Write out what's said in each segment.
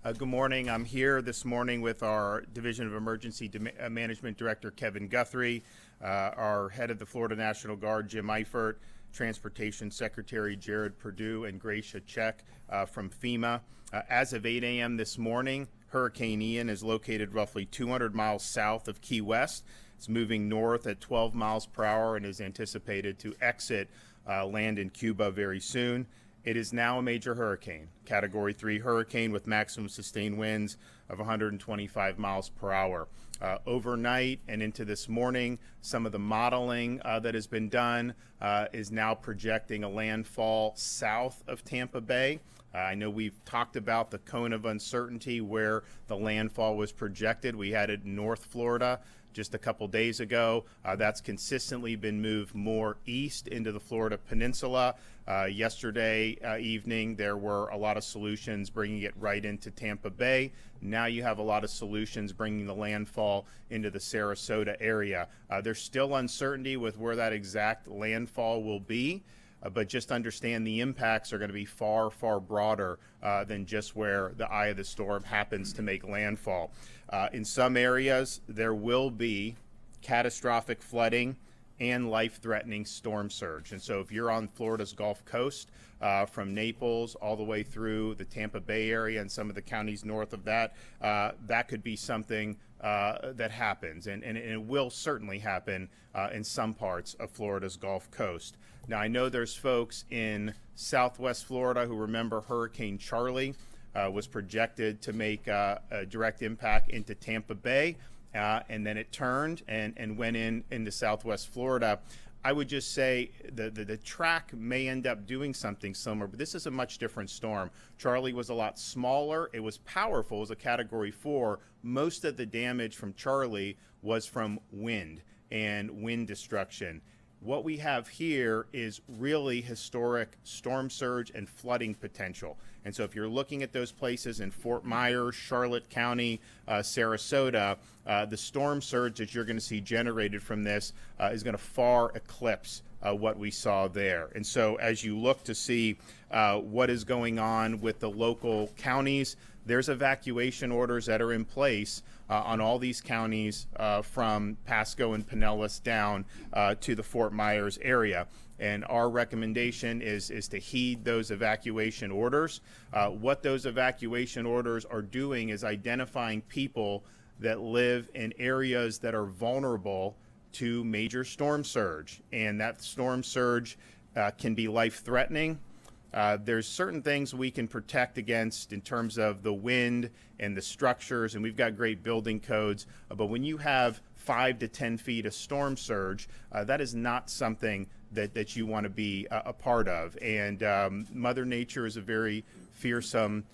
Good morning. I'm here this morning with our Division of Emergency Management Director, Kevin Guthrie, our head of the Florida National Guard, Jim Eifert, Transportation Secretary Jared Perdue, and Gracia Check from FEMA. As of 8 a.m. this morning, Hurricane Ian is located roughly 200 miles south of Key West. It's moving north at 12 miles per hour and is anticipated to exit land in Cuba very soon. It is now a major hurricane, Category 3 hurricane with maximum sustained winds of 125 miles per hour. Overnight and into this morning, some of the modeling that has been done is now projecting a landfall south of Tampa Bay. I know we've talked about the cone of uncertainty where the landfall was projected. We had it in North Florida just a couple days ago. That's consistently been moved more east into the Florida Peninsula. Yesterday evening, there were a lot of solutions bringing it right into Tampa Bay. Now you have a lot of solutions bringing the landfall into the Sarasota area. There's still uncertainty with where that exact landfall will be. But just understand the impacts are going to be far, far broader than just where the eye of the storm happens to make landfall. In some areas, there will be catastrophic flooding and life-threatening storm surge. And so if you're on Florida's Gulf Coast, from Naples all the way through the Tampa Bay area and some of the counties north of that, that could be something that happens. And it will certainly happen in some parts of Florida's Gulf Coast. Now, I know there's folks in Southwest Florida who remember Hurricane Charlie was projected to make a direct impact into Tampa Bay, and then it turned and went into Southwest Florida. I would just say the track may end up doing something similar, but this is a much different storm. Charlie was a lot smaller. It was powerful. It was a Category 4. Most of the damage from Charlie was from wind and wind destruction. What we have here is really historic storm surge and flooding potential. And so if you're looking at those places in Fort Myers, Charlotte County, Sarasota, the storm surge that you're going to see generated from this is going to far eclipse what we saw there. And so as you look to see what is going on with the local counties, there's evacuation orders that are in place on all these counties from Pasco and Pinellas down to the Fort Myers area. And our recommendation is to heed those evacuation orders. What those evacuation orders are doing is identifying people that live in areas that are vulnerable to major storm surge. And that storm surge can be life-threatening. There's certain things we can protect against in terms of the wind and the structures, and we've got great building codes. But when you have 5 to 10 feet of storm surge, that is not something that you want to be a part of. And Mother Nature is a very fearsome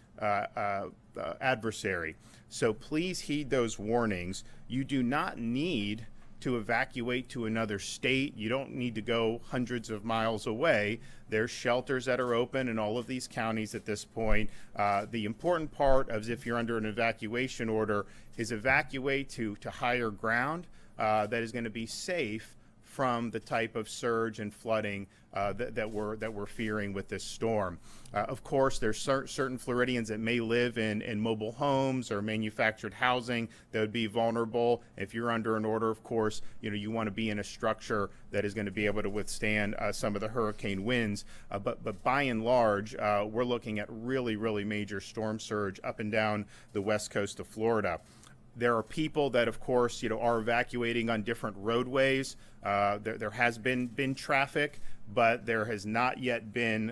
adversary. So please heed those warnings. You do not need to evacuate to another state. You don't need to go hundreds of miles away. There's shelters that are open in all of these counties at this point. The important part of if you're under an evacuation order is evacuate to higher ground that is going to be safe from the type of surge and flooding that we're fearing with this storm. Of course, there's certain Floridians that may live in mobile homes or manufactured housing that would be vulnerable. If you're under an order, of course, you want to be in a structure that is going to be able to withstand some of the hurricane winds. But by and large, we're looking at really, really major storm surge up and down the west coast of Florida. There are people that, of course, are evacuating on different roadways. There has been traffic, but there has not yet been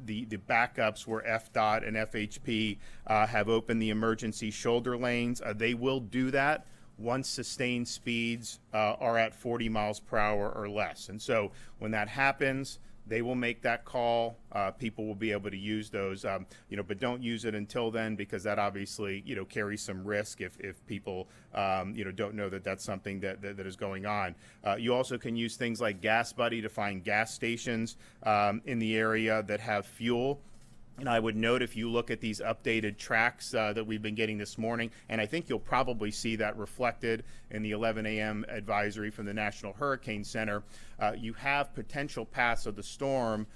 the backups where FDOT and FHP have opened the emergency shoulder lanes. They will do that once sustained speeds are at 40 miles per hour or less. And so when that happens, they will make that call. People will be able to use those, but don't use it until then, because that obviously, carries some risk if people, don't know that that's something that is going on. You also can use things like Gas Buddy to find gas stations in the area that have fuel. And I would note, if you look at these updated tracks that we've been getting this morning, and I think you'll probably see that reflected in the 11 a.m. advisory from the National Hurricane Center, you have potential paths of the storm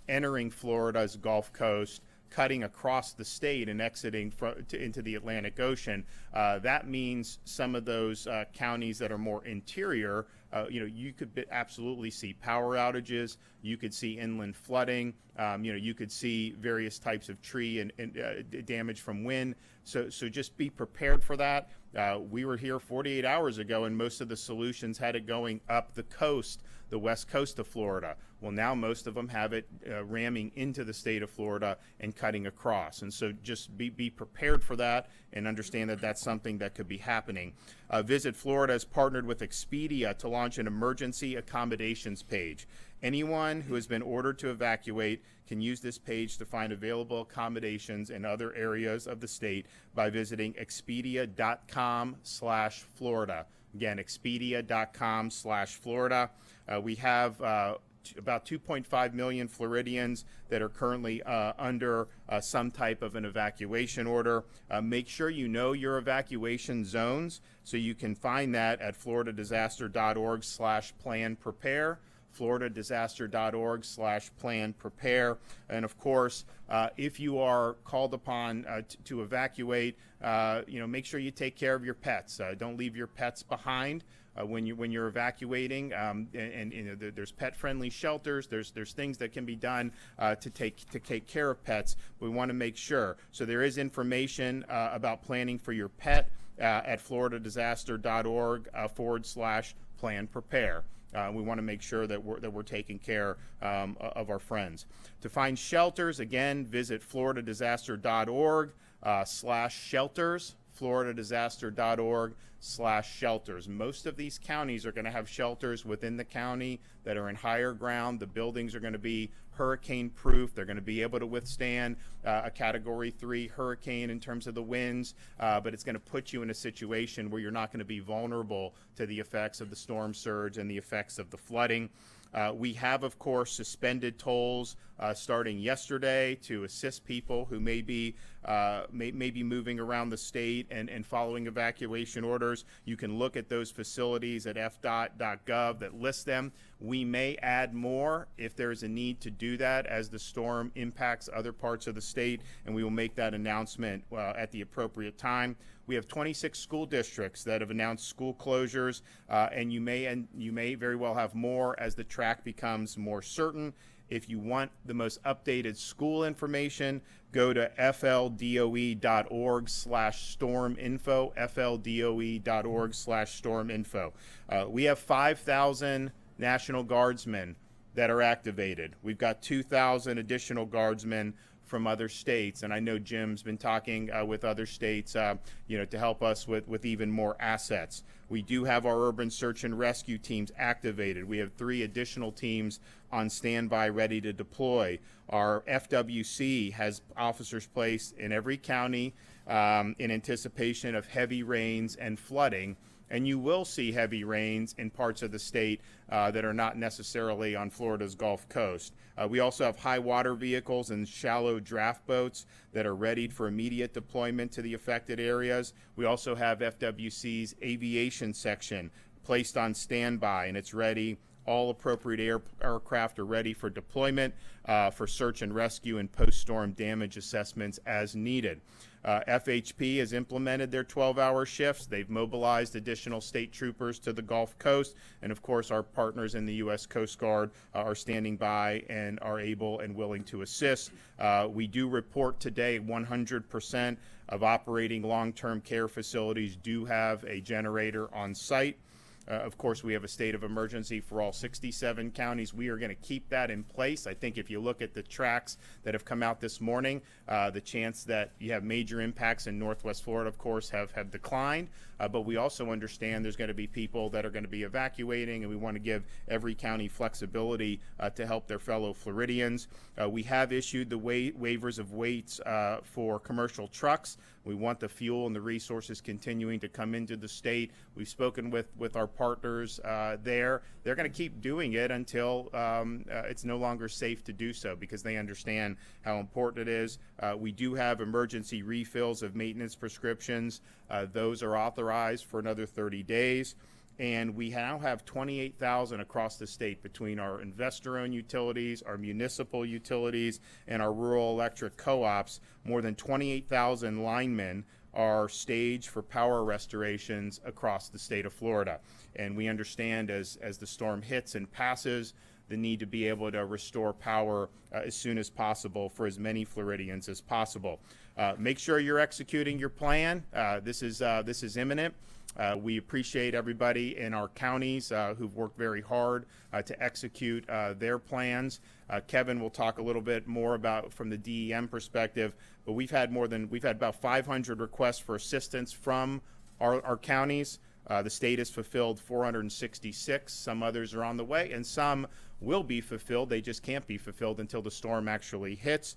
entering Florida's Gulf Coast, cutting across the state and exiting into the Atlantic Ocean. That means some of those counties that are more interior, you could absolutely see power outages. You could see inland flooding. You could see various types of tree and damage from wind. So just be prepared for that. We were here 48 hours ago, and most of the solutions had it going up the coast, the west coast of Florida. Well, now most of them have it ramming into the state of Florida and cutting across. And so just be prepared for that and understand that that's something that could be happening. Visit Florida has partnered with Expedia to launch an emergency accommodations page. Anyone who has been ordered to evacuate can use this page to find available accommodations in other areas of the state by visiting expedia.com/Florida. Again, expedia.com/Florida. We have about 2.5 million Floridians that are currently under some type of an evacuation order. Make sure you know your evacuation zones, so you can find that at floridadisaster.org/plan-prepare. floridadisaster.org/plan-prepare. And of course, if you are called upon to evacuate, make sure you take care of your pets. Don't leave your pets behind when you're evacuating. There's pet-friendly shelters. There's things that can be done to take care of pets. We want to make sure. So there is information about planning for your pet at floridadisaster.org/plan-prepare. We want to make sure that we're taking care of our friends. To find shelters, again, visit floridadisaster.org/shelters. floridadisaster.org/shelters. Most of these counties are going to have shelters within the county that are in higher ground. The buildings are going to be hurricane proof. They're going to be able to withstand a Category 3 hurricane in terms of the winds, but it's going to put you in a situation where you're not going to be vulnerable to the effects of the storm surge and the effects of the flooding. We have, of course, suspended tolls starting yesterday to assist people who may be moving around the state and following evacuation orders. You can look at those facilities at fdot.gov that list them. We may add more if there's a need to do that as the storm impacts other parts of the state, and we will make that announcement at the appropriate time. We have 26 school districts that have announced school closures, and you may very well have more as the track becomes more certain. If you want the most updated school information, go to fldoe.org/storminfo, fldoe.org/storminfo. We have 5,000 National Guardsmen that are activated. We've got 2,000 additional Guardsmen from other states, and I know Jim's been talking with other states, to help us with even more assets. We do have our urban search and rescue teams activated. We have 3 additional teams on standby ready to deploy. Our FWC has officers placed in every county in anticipation of heavy rains and flooding. And you will see heavy rains in parts of the state that are not necessarily on Florida's Gulf Coast. We also have high water vehicles and shallow draft boats that are ready for immediate deployment to the affected areas. We also have FWC's aviation section placed on standby, and it's ready. All appropriate aircraft are ready for deployment for search and rescue and post-storm damage assessments as needed. FHP has implemented their 12-hour shifts. They've mobilized additional state troopers to the Gulf Coast. And, of course, our partners in the U.S. Coast Guard are standing by and are able and willing to assist. We do report today 100% of operating long-term care facilities do have a generator on site. Of course, we have a state of emergency for all 67 counties. We are going to keep that in place. I think if you look at the tracks that have come out this morning, the chance that you have major impacts in Northwest Florida, of course, have declined. But we also understand there's going to be people that are going to be evacuating, and we want to give every county flexibility to help their fellow Floridians. We have issued the waivers of weights for commercial trucks. We want the fuel and the resources continuing to come into the state. We've spoken with our partners there. They're going to keep doing it until it's no longer safe to do so, because they understand how important it is. We do have emergency refills of maintenance prescriptions. Those are authorized for another 30 days. and we now have 28,000 across the state between our investor-owned utilities, our municipal utilities, and our rural electric co-ops. More than 28,000 linemen are staged for power restorations across the state of Florida. And we understand as the storm hits and passes, the need to be able to restore power as soon as possible for as many Floridians as possible. Make sure you're executing your plan. This is imminent. We appreciate everybody in our counties who've worked very hard to execute their plans. Kevin will talk a little bit more about from the DEM perspective, but we've had about 500 requests for assistance from our counties. The state has fulfilled 466. Some others are on the way, and some will be fulfilled. They just can't be fulfilled until the storm actually hits.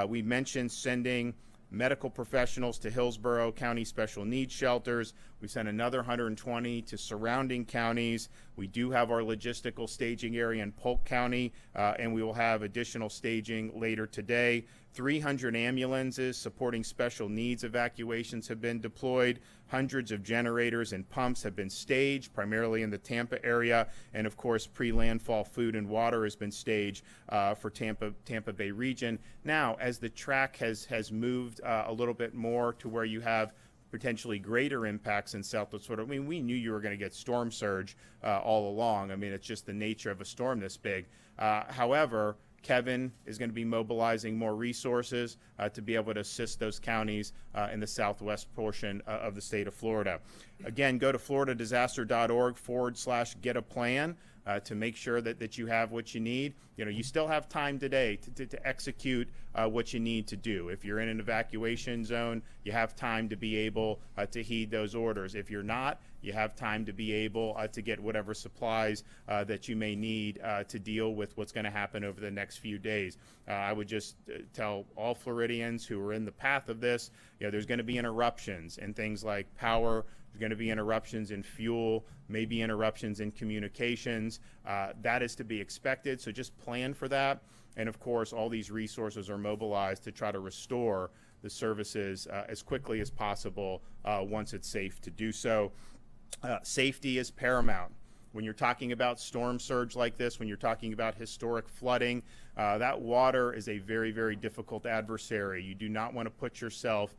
We mentioned sending medical professionals to Hillsborough County Special Needs Shelters. We sent another 120 to surrounding counties. We do have our logistical staging area in Polk County, and we will have additional staging later today. 300 ambulances supporting special needs evacuations have been deployed. Hundreds of generators and pumps have been staged, primarily in the Tampa area. And of course, pre-landfall food and water has been staged for Tampa Bay region. Now, as the track has moved a little bit more to where you have potentially greater impacts in Southwest Florida. I mean, we knew you were going to get storm surge all along. I mean, it's just the nature of a storm this big. However, Kevin is going to be mobilizing more resources to be able to assist those counties in the southwest portion of the state of Florida. Again, go to floridadisaster.org/get-a-plan to make sure that you have what you need. You know, you still have time today to execute what you need to do. If you're in an evacuation zone, you have time to be able to heed those orders. If you're not, you have time to be able to get whatever supplies that you may need to deal with what's going to happen over the next few days. I would just tell all Floridians who are in the path of this, you know, there's going to be interruptions in things like power. There's going to be interruptions in fuel, maybe interruptions in communications. That is to be expected, so just plan for that. And of course, all these resources are mobilized to try to restore the services as quickly as possible once it's safe to do so. Safety is paramount. When you're talking about storm surge like this, when you're talking about historic flooding, that water is a very, very difficult adversary. You do not want to put yourself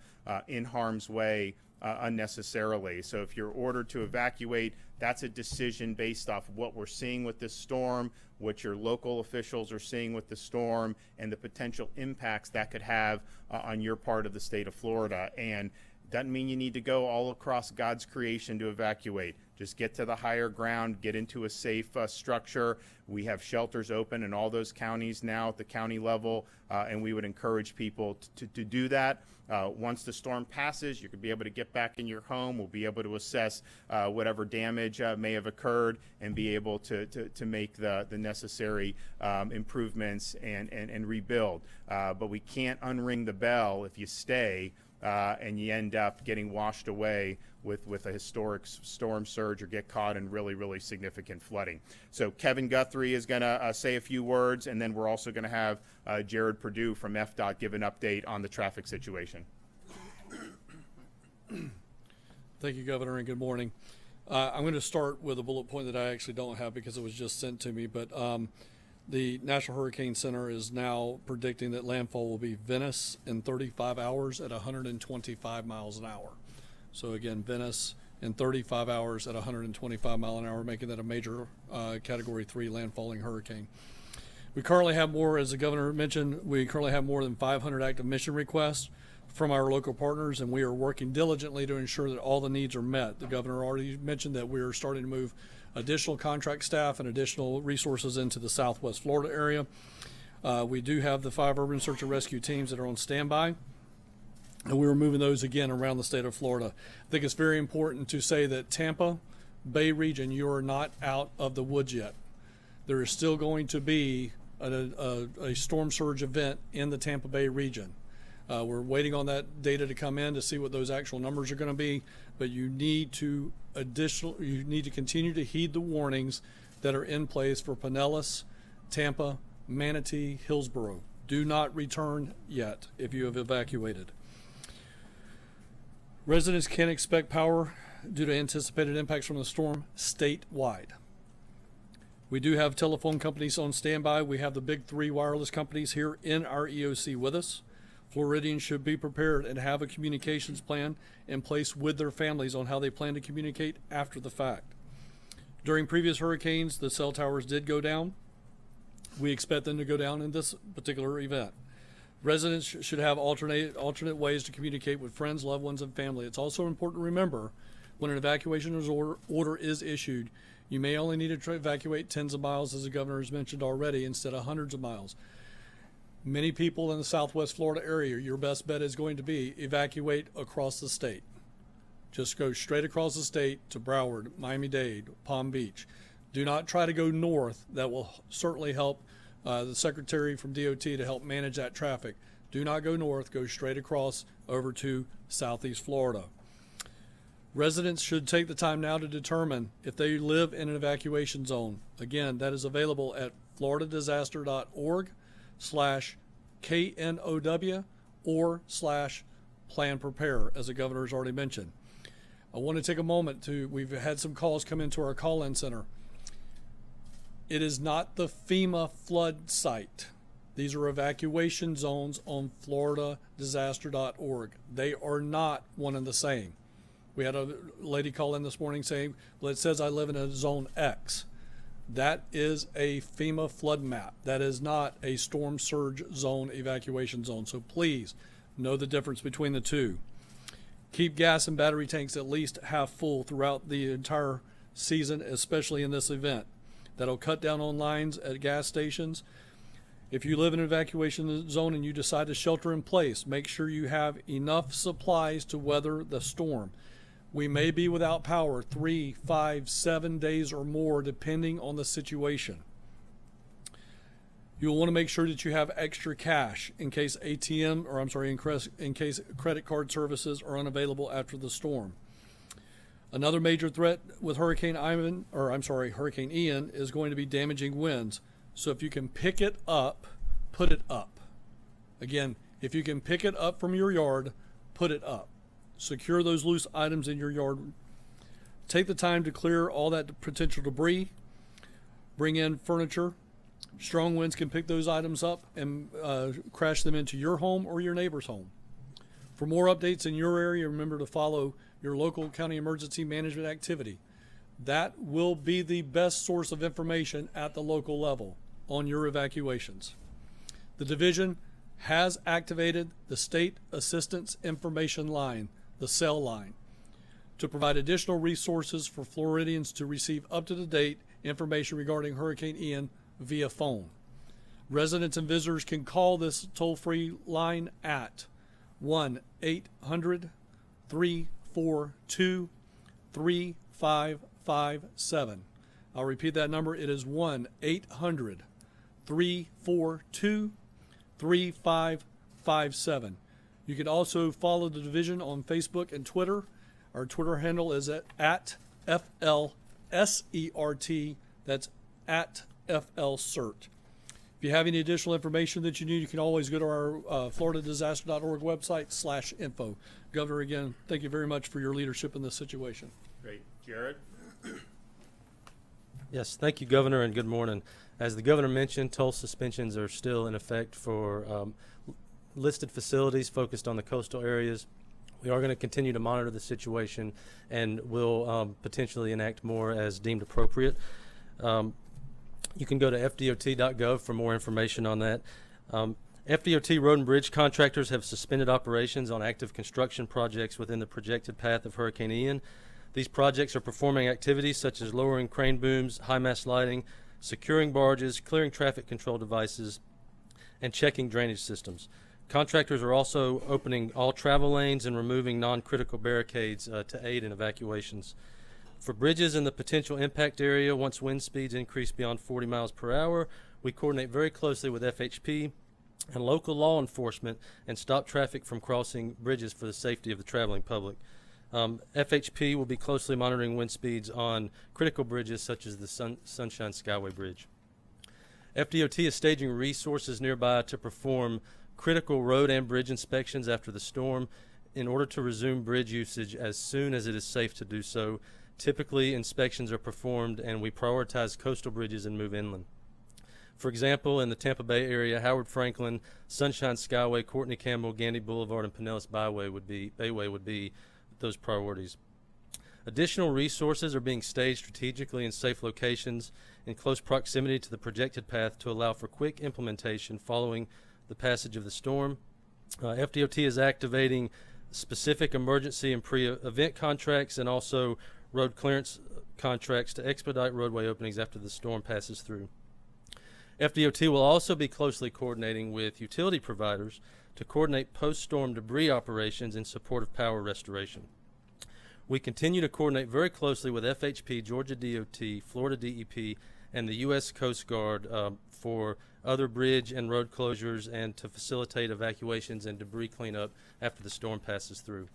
in harm's way unnecessarily. So if you're ordered to evacuate, that's a decision based off what we're seeing with this storm, what your local officials are seeing with the storm, and the potential impacts that could have on your part of the state of Florida. And doesn't mean you need to go all across God's creation to evacuate. Just get to the higher ground, get into a safe structure. We have shelters open in all those counties now at the county level, and we would encourage people to do that. Once the storm passes, you could be able to get back in your home. We'll be able to assess whatever damage may have occurred and be able to make the necessary improvements and rebuild. But we can't unring the bell if you stay and you end up getting washed away with a historic storm surge or get caught in really, really significant flooding. So Kevin Guthrie is going to say a few words, and then we're also going to have Jared Perdue from FDOT give an update on the traffic situation. Thank you, Governor, and good morning. I'm going to start with a bullet point that I actually don't have because it was just sent to me, but the National Hurricane Center is now predicting that landfall will be Venice in 35 hours at 125 miles an hour. So again, Venice in 35 hours at 125 miles an hour, making that a major Category 3 landfalling hurricane. We currently have more, as the Governor mentioned, we currently have more than 500 active mission requests from our local partners, and we are working diligently to ensure that all the needs are met. The Governor already mentioned that we are starting to move additional contract staff and additional resources into the Southwest Florida area. We do have the 5 urban search and rescue teams that are on standby, and we are moving those again around the state of Florida. I think it's very important to say that Tampa Bay region, you are not out of the woods yet. There is still going to be a storm surge event in the Tampa Bay region. We're waiting on that data to come in to see what those actual numbers are going to be, but you need to continue to heed the warnings that are in place for Pinellas, Tampa, Manatee, Hillsborough. Do not return yet if you have evacuated. Residents can expect power due to anticipated impacts from the storm statewide. We do have telephone companies on standby. We have the big three wireless companies here in our EOC with us. Floridians should be prepared and have a communications plan in place with their families on how they plan to communicate after the fact. During previous hurricanes, the cell towers did go down. We expect them to go down in this particular event. Residents should have alternate ways to communicate with friends, loved ones, and family. It's also important to remember when an evacuation order is issued, you may only need to evacuate tens of miles, as the governor has mentioned already, instead of hundreds of miles. Many people in the Southwest Florida area, your best bet is going to be evacuate across the state. Just go straight across the state to Broward, Miami-Dade, Palm Beach. Do not try to go north. That will certainly help the secretary from DOT to help manage that traffic. Do not go north. Go straight across over to Southeast Florida. Residents should take the time now to determine if they live in an evacuation zone. Again, that is available at floridadisaster.org/KNOW or /plan prepare, as the governor has already mentioned. I want to take a moment we've had some calls come into our call-in center. It is not the FEMA flood site. These are evacuation zones on floridadisaster.org. They are not one and the same. We had a lady call in this morning saying, well, it says I live in a zone X. That is a FEMA flood map. That is not a storm surge zone evacuation zone. So please know the difference between the two. Keep gas and battery tanks at least half full throughout the entire season, especially in this event. That'll cut down on lines at gas stations. If you live in an evacuation zone and you decide to shelter in place, make sure you have enough supplies to weather the storm. We may be without power 3, 5, 7 days or more, depending on the situation. You'll want to make sure that you have extra cash in case in case credit card services are unavailable after the storm. Another major threat with Hurricane Ian is going to be damaging winds. So if you can pick it up, put it up. Again, if you can pick it up from your yard, put it up. Secure those loose items in your yard. Take the time to clear all that potential debris. Bring in furniture. Strong winds can pick those items up and crash them into your home or your neighbor's home. For more updates in your area, remember to follow your local county emergency management activity. That will be the best source of information at the local level on your evacuations. The division has activated the State Assistance Information Line, the cell line, to provide additional resources for Floridians to receive up-to-date information regarding Hurricane Ian via phone. Residents and visitors can call this toll-free line at 1-800-342-3557. I'll repeat that number. It is 1-800-342-3557. You can also follow the division on Facebook and Twitter. Our Twitter handle is at FLSERT. That's at FLCERT. If you have any additional information that you need, you can always go to our floridadisaster.org website /info. Governor, again, thank you very much for your leadership in this situation. Great. Jared? Yes, thank you, Governor, and good morning. As the Governor mentioned, toll suspensions are still in effect for listed facilities focused on the coastal areas. We are going to continue to monitor the situation and will potentially enact more as deemed appropriate. You can go to fdot.gov for more information on that. FDOT road and bridge contractors have suspended operations on active construction projects within the projected path of Hurricane Ian. These projects are performing activities such as lowering crane booms, high mast lighting, securing barges, clearing traffic control devices, and checking drainage systems. Contractors are also opening all travel lanes and removing non-critical barricades to aid in evacuations. For bridges in the potential impact area, once wind speeds increase beyond 40 miles per hour, we coordinate very closely with FHP and local law enforcement and stop traffic from crossing bridges for the safety of the traveling public. FHP will be closely monitoring wind speeds on critical bridges such as the Sunshine Skyway Bridge. FDOT is staging resources nearby to perform critical road and bridge inspections after the storm. in order to resume bridge usage as soon as it is safe to do so. Typically, inspections are performed and we prioritize coastal bridges and move inland. For example, in the Tampa Bay area, Howard Franklin, Sunshine Skyway, Courtney Campbell, Gandy Boulevard, and Pinellas Bayway would be those priorities. Additional resources are being staged strategically in safe locations in close proximity to the projected path to allow for quick implementation following the passage of the storm. FDOT is activating specific emergency and pre-event contracts and also road clearance contracts to expedite roadway openings after the storm passes through. FDOT will also be closely coordinating with utility providers to coordinate post-storm debris operations in support of power restoration. We continue to coordinate very closely with FHP, Georgia DOT, Florida DEP, and the U.S. Coast Guard for other bridge and road closures and to facilitate evacuations and debris cleanup after the storm passes through.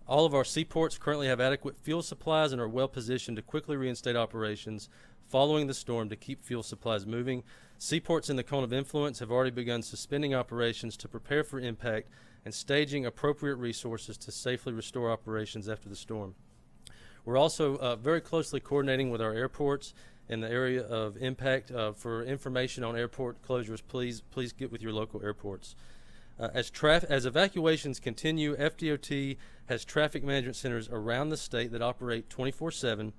All of our seaports currently have adequate fuel supplies and are well positioned to quickly reinstate operations following the storm to keep fuel supplies moving. Seaports in the cone of influence have already begun suspending operations to prepare for impact and staging appropriate resources to safely restore operations after the storm. We're also very closely coordinating with our airports in the area of impact. For information on airport closures, please get with your local airports. As evacuations continue, FDOT has traffic management centers around the state that operate 24/7.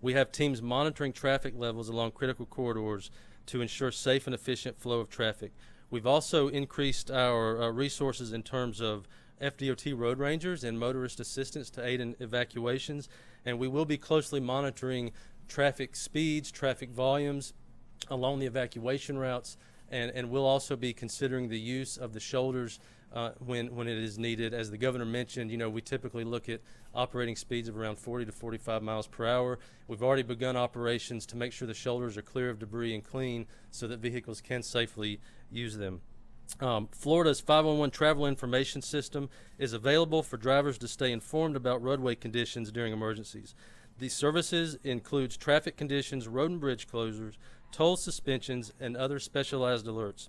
We have teams monitoring traffic levels along critical corridors to ensure safe and efficient flow of traffic. We've also increased our resources in terms of FDOT road rangers and motorist assistance to aid in evacuations, and we will be closely monitoring traffic speeds, traffic volumes along the evacuation routes, and we'll also be considering the use of the shoulders when it is needed. As the governor mentioned, we typically look at operating speeds of around 40 to 45 miles per hour. We've already begun operations to make sure the shoulders are clear of debris and clean so that vehicles can safely use them. Florida's 511 travel information system is available for drivers to stay informed about roadway conditions during emergencies. These services includes traffic conditions, road and bridge closures, toll suspensions, and other specialized alerts.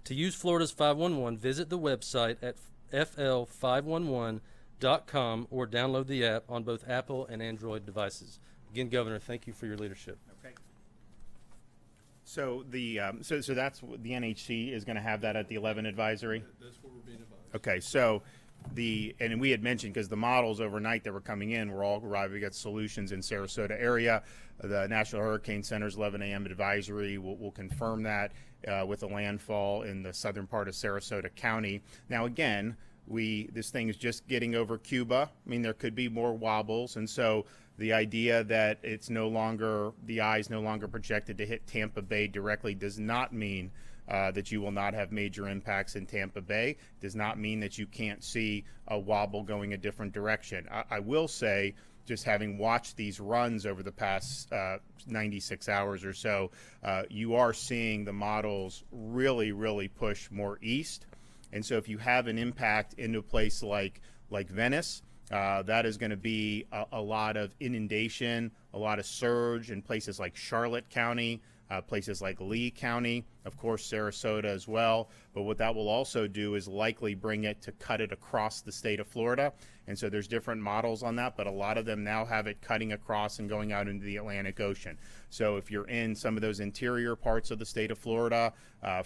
To use Florida's 511, visit the website at fl511.com or download the app on both Apple and Android devices. Again, Governor, thank you for your leadership. Okay. So so that's what the NHC is going to have that at the 11 advisory. That's what we're being advised. Okay, so and we had mentioned because the models overnight that were coming in were all arriving at solutions in Sarasota area. The National Hurricane Center's 11 a.m. advisory will confirm that with a landfall in the southern part of Sarasota County. Now again, this thing is just getting over Cuba. I mean, there could be more wobbles, and so the idea that the eye is no longer projected to hit Tampa Bay directly does not mean that you will not have major impacts in Tampa Bay. Does not mean that you can't see a wobble going a different direction. I will say, just having watched these runs over the past 96 hours or so, you are seeing the models really, really push more east. And so if you have an impact into a place like Venice, that is going to be a lot of inundation, a lot of surge in places like Charlotte County, places like Lee County, of course Sarasota as well. But what that will also do is likely bring it to cut it across the state of Florida. And so there's different models on that, but a lot of them now have it cutting across and going out into the Atlantic Ocean. So if you're in some of those interior parts of the state of Florida,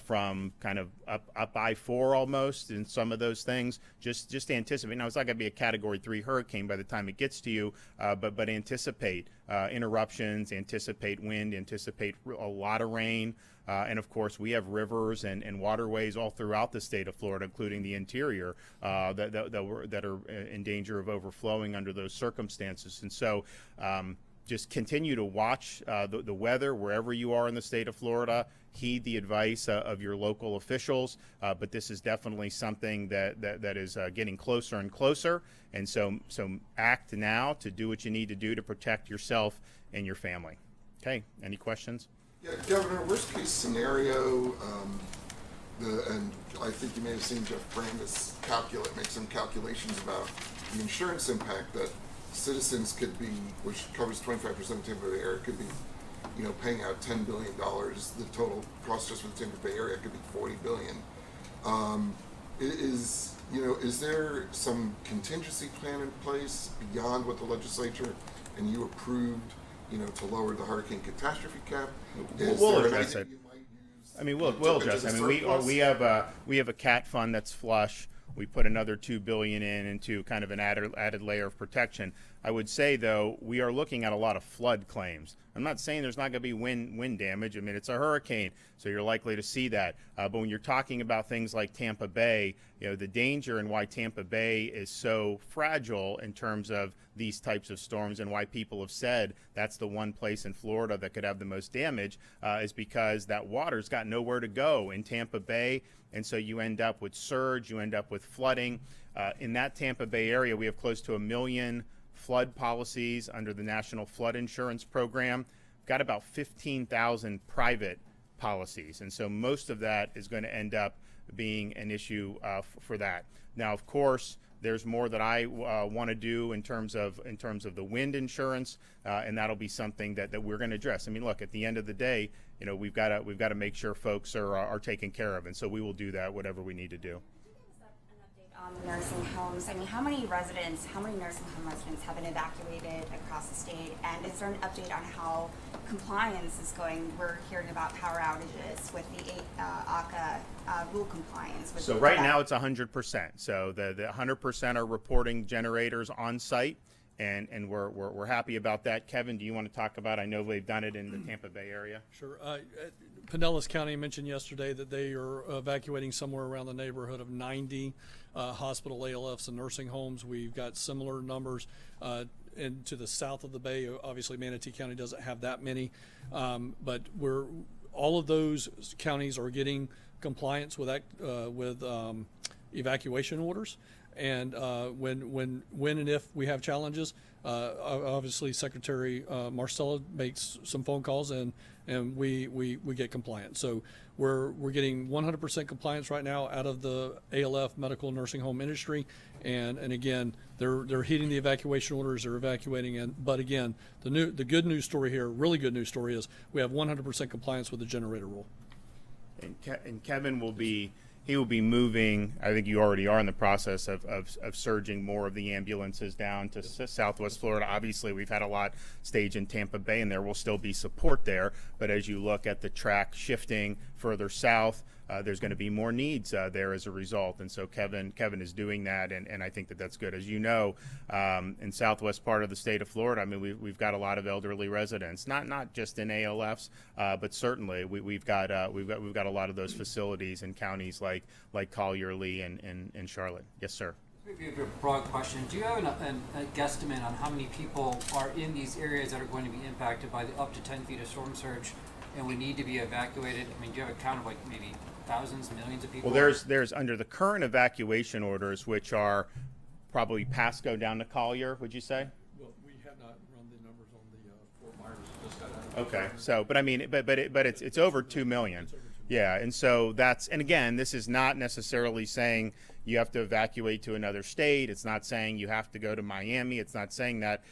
from kind of up I-4 almost, and some of those things, just anticipate. Now, it's not going to be a Category 3 hurricane by the time it gets to you, but anticipate interruptions, anticipate wind, anticipate a lot of rain. And of course, we have rivers and waterways all throughout the state of Florida, including the interior, that are in danger of overflowing under those circumstances. And so just continue to watch the weather wherever you are in the state of Florida. Heed the advice of your local officials, but this is definitely something that is getting closer and closer. And so act now to do what you need to do to protect yourself and your family. Okay, any questions? Yeah, Governor, worst case scenario, and I think you may have seen Jeff Brandis make some calculations about the insurance impact that citizens could be, which covers 25% of Tampa Bay area, could be, paying out $10 billion. The total cost just for the Tampa Bay area could be $40 billion. Is there some contingency plan in place beyond what the legislature and you approved, to lower the hurricane catastrophe cap? Is We'll there address anything it. you might use I mean, we'll to address. into I the mean, surplus? we have a cat fund that's flush. We put another $2 billion into kind of an added layer of protection. I would say, though, we are looking at a lot of flood claims. I'm not saying there's not going to be wind damage. I mean, it's a hurricane, so you're likely to see that. But when you're talking about things like Tampa Bay, the danger and why Tampa Bay is so fragile in terms of these types of storms and why people have said that's the one place in Florida that could have the most damage is because that water's got nowhere to go in Tampa Bay. And so you end up with surge, you end up with flooding. In that Tampa Bay area, we have close to 1 million flood policies under the National Flood Insurance Program. We've got about 15,000 private policies. And so most of that is going to end up being an issue for that. Now, of course, there's more that I want to do in terms of the wind insurance, and that'll be something that we're going to address. I mean, look, at the end of the day, we've got to make sure folks are taken care of, and so we will do that, whatever we need to do. On the nursing homes, I mean, how many nursing home residents have been evacuated across the state? And is there an update on how compliance is going? We're hearing about power outages with the ACA rule compliance. So right now it's 100%. So the 100% are reporting generators on site, and we're happy about that. Kevin, do you want to talk about? I know they've done it in the Tampa Bay area. Sure. Pinellas County mentioned yesterday that they are evacuating somewhere around the neighborhood of 90 hospital ALFs and nursing homes. We've got similar numbers to the south of the Bay. Obviously, Manatee County doesn't have that many, but all of those counties are getting compliance with evacuation orders. And when and if we have challenges, obviously Secretary Marcella makes some phone calls and we get compliance. So we're getting 100% compliance right now out of the ALF medical nursing home industry, and again they're hitting the evacuation orders, they're evacuating. But again, the good news story here, really good news story, is we have 100% compliance with the generator rule. And Kevin will be moving. I think you already are in the process of surging more of the ambulances down to Southwest Florida. Obviously, we've had a lot staged in Tampa Bay, and there will still be support there. But as you look at the track shifting further south, there's going to be more needs there as a result. And so Kevin is doing that, and I think that's good. As you know, in southwest part of the state of Florida, I mean, we've got a lot of elderly residents, not just in ALFs, but certainly we've got a lot of those facilities in counties like Collier, Lee, and Charlotte. Yes, sir. Maybe a broad question. Do you have a guesstimate on how many people are in these areas that are going to be impacted by the up to 10 feet of storm surge and would need to be evacuated? I mean, do you have a count of like maybe thousands, millions of people? Well, there's under the current evacuation orders, which are probably Pasco down to Collier, would you say? Well, we have not run the numbers on the Fort Myers. Just got out of Okay, so but I mean, but it's over 2 million. Yeah, and so and again, this is not necessarily saying you have to evacuate to another state. It's not saying you have to go to Miami. It's not saying that.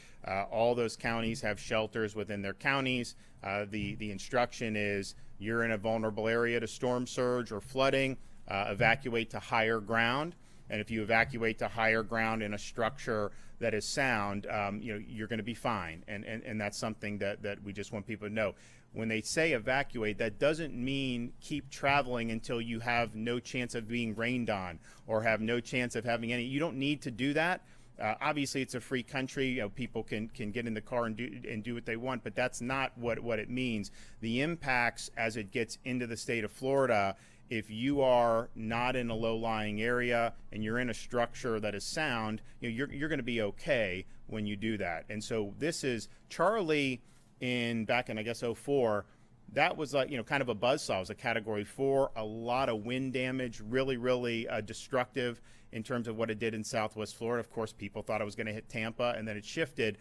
All those counties have shelters within their counties. The instruction is you're in a vulnerable area to storm surge or flooding, evacuate to higher ground. And if you evacuate to higher ground in a structure that is sound, you're going to be fine. And that's something that we just want people to know. When they say evacuate, that doesn't mean keep traveling until you have no chance of being rained on or have no chance of having any. You don't need to do that. Obviously, it's a free country. People can get in the car and do what they want, but that's not what it means. The impacts as it gets into the state of Florida, if you are not in a low-lying area and you're in a structure that is sound, you're going to be okay when you do that. And so this is Charlie back in I guess 2004. That was like kind of a buzzsaw. It was a Category 4, a lot of wind damage, really destructive in terms of what it did in Southwest Florida. Of course, people thought it was going to hit Tampa, and then it shifted.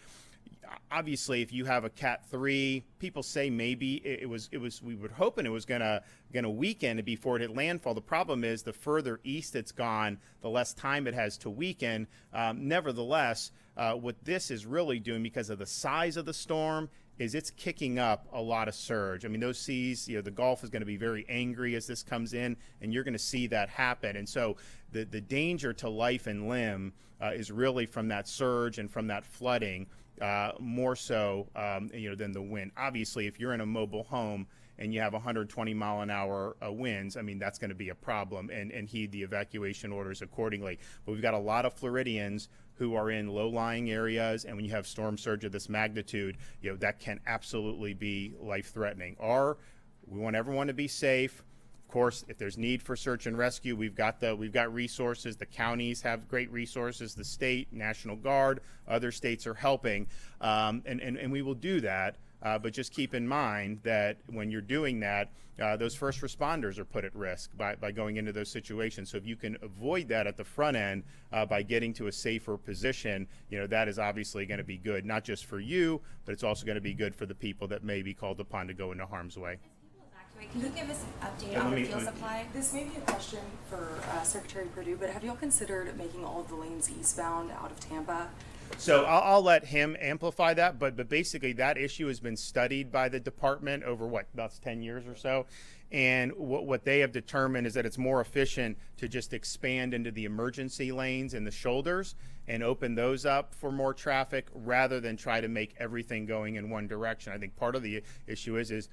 Obviously, if you have a Cat 3, people say maybe it was. We were hoping it was gonna weaken before it hit landfall. The problem is the further east it's gone, the less time it has to weaken. Nevertheless, what this is really doing, because of the size of the storm is it's kicking up a lot of surge. I mean, those seas, the Gulf is going to be very angry as this comes in, and you're going to see that happen. And so the danger to life and limb is really from that surge and from that flooding, more so than the wind. Obviously, if you're in a mobile home and you have 120-mile-an-hour winds, I mean, that's going to be a problem, and heed the evacuation orders accordingly. But we've got a lot of Floridians who are in low-lying areas, and when you have storm surge of this magnitude, that can absolutely be life-threatening. We want everyone to be safe. Of course, if there's need for search and rescue, we've got resources. The counties have great resources. The state, National Guard, other states are helping, and we will do that. But just keep in mind that when you're doing that, those first responders are put at risk by going into those situations. So if you can avoid that at the front end by getting to a safer position, that is obviously going to be good, not just for you, but it's also going to be good for the people that may be called upon to go into harm's way. Can you give us an update on the fuel supply? This may be a question for Secretary Perdue, but have you all considered making all of the lanes eastbound out of Tampa? So I'll let him amplify that, but basically that issue has been studied by the department over about 10 years or so. And what they have determined is that it's more efficient to just expand into the emergency lanes and the shoulders and open those up for more traffic rather than try to make everything going in one direction. I think part of the issue is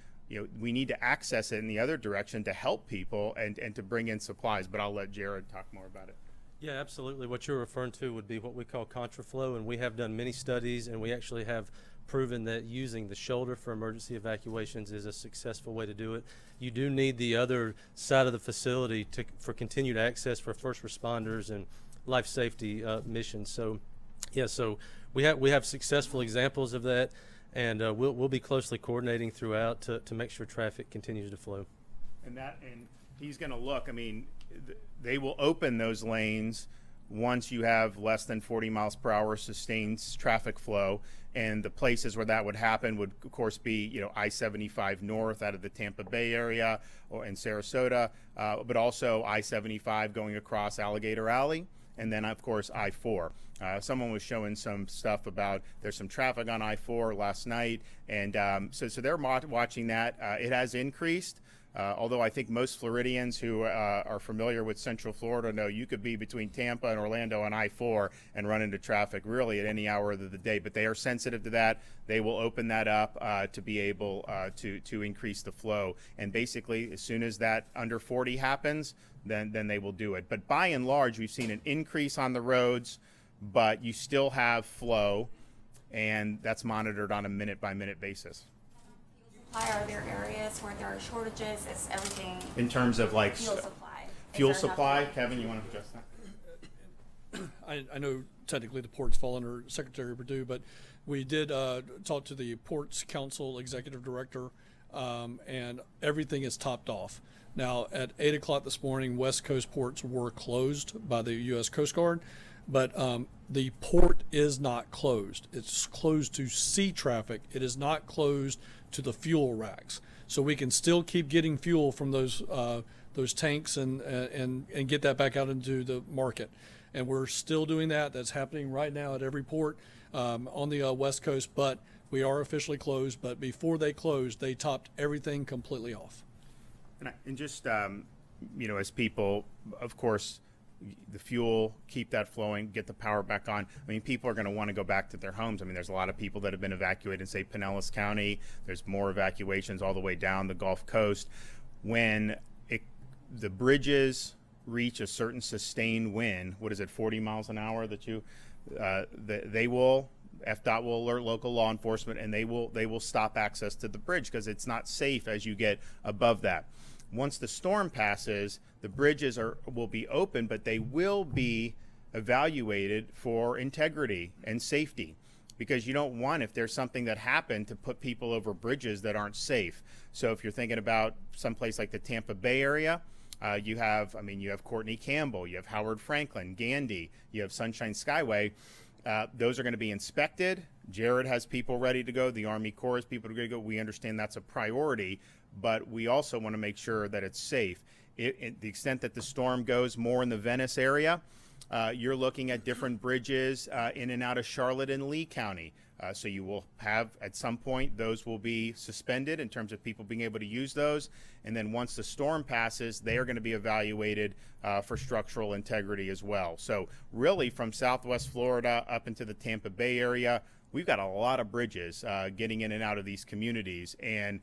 we need to access it in the other direction to help people and to bring in supplies. But I'll let Jared talk more about it. Yeah, absolutely. What you're referring to would be what we call contraflow, and we have done many studies, and we actually have proven that using the shoulder for emergency evacuations is a successful way to do it. You do need the other side of the facility for continued access for first responders and life safety missions. So, yeah, so we have successful examples of that, and we'll be closely coordinating throughout to make sure traffic continues to flow. And he's going to look. I mean, they will open those lanes once you have less than 40 miles per hour sustained traffic flow. And the places where that would happen would, of course, be, I-75 north out of the Tampa Bay area or in Sarasota, but also I-75 going across Alligator Alley. And then, of course, I-4. Someone was showing some stuff about there's some traffic on I-4 last night. And so they're watching that. It has increased. Although I think most Floridians who are familiar with Central Florida know you could be between Tampa and Orlando on I-4 and run into traffic really at any hour of the day. But they are sensitive to that. They will open that up to be able to increase the flow. And basically, as soon as that under 40 happens, then they will do it. But by and large, we've seen an increase on the roads, but you still have flow, and that's monitored on a minute-by-minute basis. Are there areas where there are shortages? Is everything In terms of like fuel supply? fuel supply, Kevin, you want to address that? I know technically the ports fall under Secretary Perdue, but we did talk to the Ports Council Executive Director, and everything is topped off. Now, at 8 o'clock this morning, West Coast ports were closed by the U.S. Coast Guard, but the port is not closed. It's closed to sea traffic. It is not closed to the fuel racks. So we can still keep getting fuel from those tanks and get that back out into the market. And we're still doing that. That's happening right now at every port on the West Coast, but we are officially closed. But before they closed, they topped everything completely off. And just, as people, of course, the fuel, keep that flowing, get the power back on. I mean, people are going to want to go back to their homes. I mean, there's a lot of people that have been evacuated in, say, Pinellas County. There's more evacuations all the way down the Gulf Coast. When the bridges reach a certain sustained wind, 40 miles an hour they will, FDOT will alert local law enforcement, and they will stop access to the bridge because it's not safe as you get above that. Once the storm passes, the bridges will be open, but they will be evaluated for integrity and safety, because you don't want, if there's something that happened, to put people over bridges that aren't safe. So if you're thinking about someplace like the Tampa Bay area, you have Courtney Campbell, you have Howard Franklin, Gandy, you have Sunshine Skyway. Those are going to be inspected. Jared has people ready to go. The Army Corps has people ready to go. We understand that's a priority, but we also want to make sure that it's safe. The extent that the storm goes more in the Venice area, you're looking at different bridges in and out of Charlotte and Lee County. So you will have, at some point, those will be suspended in terms of people being able to use those. And then once the storm passes, they are going to be evaluated for structural integrity as well. So really from Southwest Florida up into the Tampa Bay area, we've got a lot of bridges getting in and out of these communities, and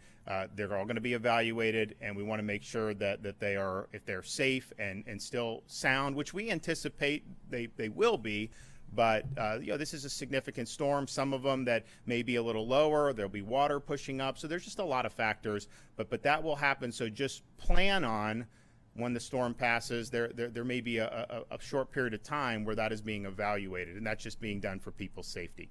they're all going to be evaluated, and we want to make sure that they are, if they're safe and still sound, which we anticipate they will be. But this is a significant storm. Some of them that may be a little lower. There'll be water pushing up. So there's just a lot of factors. But that will happen. So just plan on when the storm passes. There may be a short period of time where that is being evaluated, and that's just being done for people's safety.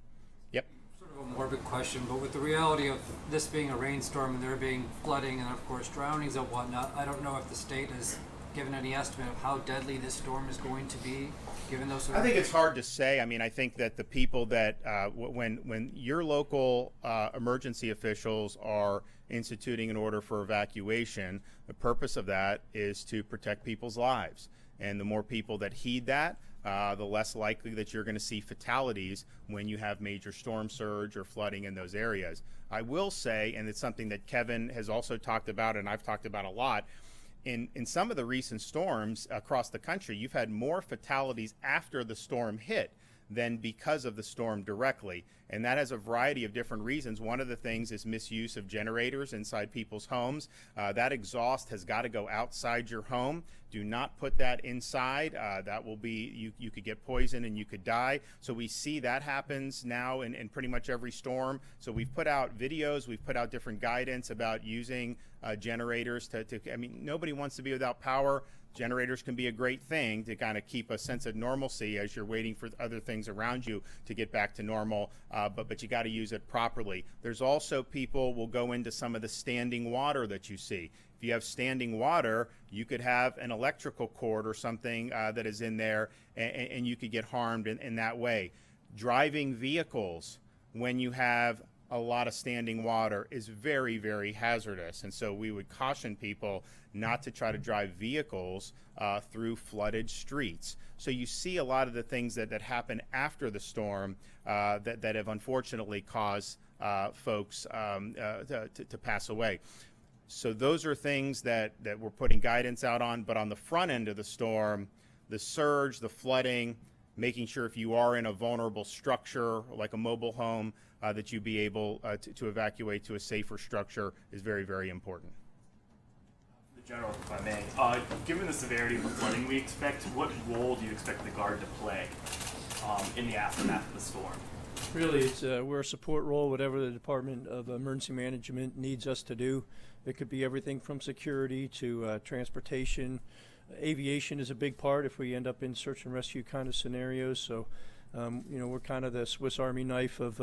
Yep. Sort of a morbid question, but with the reality of this being a rainstorm and there being flooding and of course drownings and whatnot, I don't know if the state has given any estimate of how deadly this storm is going to be, given those sort I of think it's hard to say. I mean, I think that the people that when your local emergency officials are instituting an order for evacuation, the purpose of that is to protect people's lives. And the more people that heed that, the less likely that you're going to see fatalities when you have major storm surge or flooding in those areas. I will say, and it's something that Kevin has also talked about and I've talked about a lot, in some of the recent storms across the country, you've had more fatalities after the storm hit than because of the storm directly. And that has a variety of different reasons. One of the things is misuse of generators inside people's homes. That exhaust has got to go outside your home. Do not put that inside. That will be, you could get poisoned and you could die. So we see that happens now in pretty much every storm. So we've put out videos, we've put out different guidance about using generators I mean, nobody wants to be without power. Generators can be a great thing to kind of keep a sense of normalcy as you're waiting for other things around you to get back to normal, but you got to use it properly. There's also people will go into some of the standing water that you see. If you have standing water, you could have an electrical cord or something that is in there, and you could get harmed in that way. Driving vehicles when you have a lot of standing water is very, very hazardous. And so we would caution people not to try to drive vehicles through flooded streets. So you see a lot of the things that happen after the storm that have unfortunately caused folks to pass away. So those are things that we're putting guidance out on. But on the front end of the storm, the surge, the flooding, making sure if you are in a vulnerable structure like a mobile home, that you be able to evacuate to a safer structure is very, very important. The General, if I may, given the severity of the flooding we expect, what role do you expect the Guard to play in the aftermath of the storm? Really, it's we're a support role, whatever the Department of Emergency Management needs us to do. It could be everything from security to transportation. Aviation is a big part if we end up in search and rescue kind of scenarios. So, we're kind of the Swiss Army knife of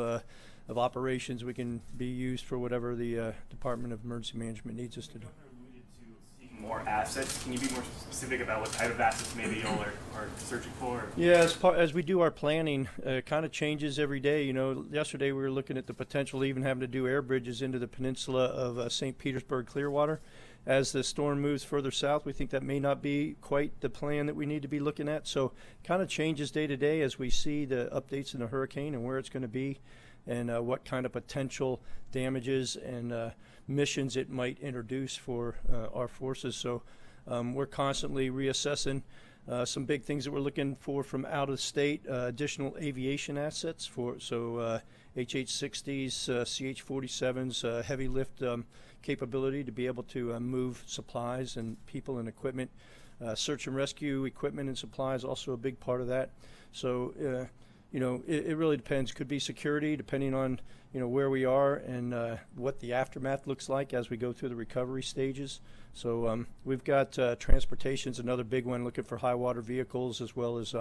operations. We can be used for whatever the Department of Emergency Management needs us to do. Alluded to seeking more assets. Can you be more specific about what type of assets maybe y'all are searching for? Yeah, as we do our planning, it kind of changes every day. Yesterday we were looking at the potential of even having to do air bridges into the peninsula of St. Petersburg, Clearwater. As the storm moves further south, we think that may not be quite the plan that we need to be looking at. So kind of changes day to day as we see the updates in the hurricane and where it's going to be and what kind of potential damages and missions it might introduce for our forces. So we're constantly reassessing some big things that we're looking for from out of state, additional aviation assets HH-60s, CH-47s, heavy lift capability to be able to move supplies and people and equipment. Search and rescue equipment and supplies also a big part of that. So, it really depends. Could be security depending on, where we are and what the aftermath looks like as we go through the recovery stages. So we've got transportation's another big one, looking for high water vehicles as well as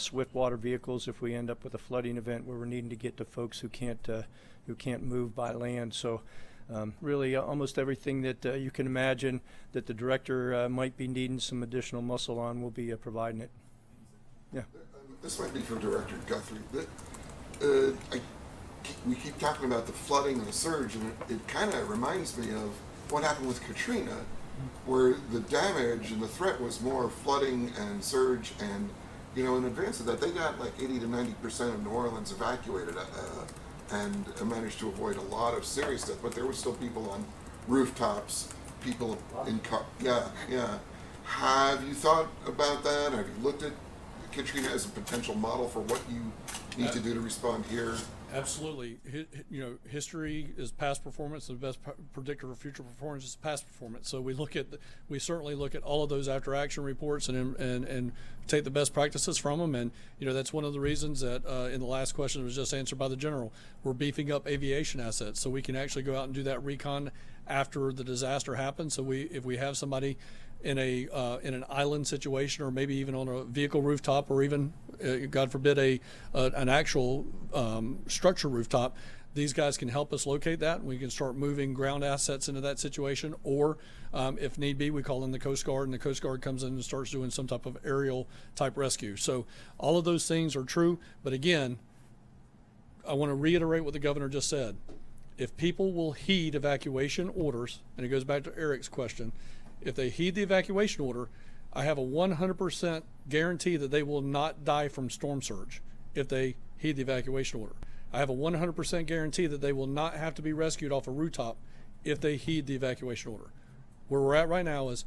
swift water vehicles if we end up with a flooding event where we're needing to get to folks who can't move by land. So really almost everything that you can imagine that the director might be needing some additional muscle on, will be providing it. Yeah. This might be for Director Guthrie, but we keep talking about the flooding and the surge, and it kind of reminds me of what happened with Katrina, where the damage and the threat was more flooding and surge, and in advance of that, they got like 80 to 90% of New Orleans evacuated and managed to avoid a lot of serious death. But there were still people on rooftops, people in yeah. Have you thought about that? Have you looked at Katrina as a potential model for what you need to do to respond here? Absolutely. History is past performance, and the best predictor of future performance is past performance. So we certainly look at all of those after action reports and take the best practices from them. And that's one of the reasons that in the last question was just answered by the general, we're beefing up aviation assets so we can actually go out and do that recon after the disaster happens. So if we have somebody in an island situation, or maybe even on a vehicle rooftop, or even God forbid an actual structure rooftop, these guys can help us locate that, and we can start moving ground assets into that situation. Or if need be, we call in the Coast Guard, and the Coast Guard comes in and starts doing some type of aerial type rescue. So all of those things are true. But again, I want to reiterate what the governor just said. If people will heed evacuation orders, and it goes back to Eric's question, if they heed the evacuation order, I have a 100% guarantee that they will not die from storm surge if they heed the evacuation order. I have a 100% guarantee that they will not have to be rescued off a rooftop if they heed the evacuation order. Where we're at right now is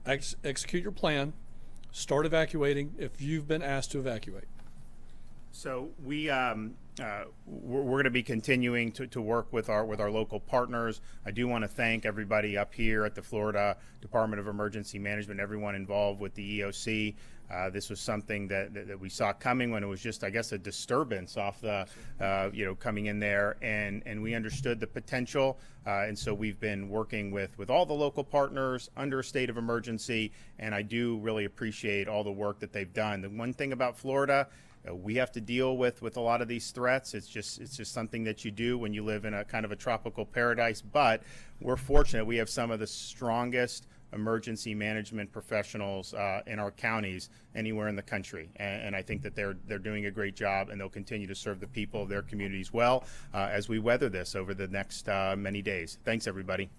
execute your plan, start evacuating if you've been asked to evacuate. So we're going to be continuing to work with our local partners. I do want to thank everybody up here at the Florida Department of Emergency Management, everyone involved with the EOC. This was something that we saw coming when it was just, I guess, a disturbance off the, coming in there, and we understood the potential. And so we've been working with all the local partners under a state of emergency, and I do really appreciate all the work that they've done. The one thing about Florida, we have to deal with a lot of these threats. It's just something that you do when you live in a kind of a tropical paradise. But we're fortunate we have some of the strongest emergency management professionals in our counties anywhere in the country, and I think that they're doing a great job, and they'll continue to serve the people of their communities well as we weather this over the next many days. Thanks, everybody.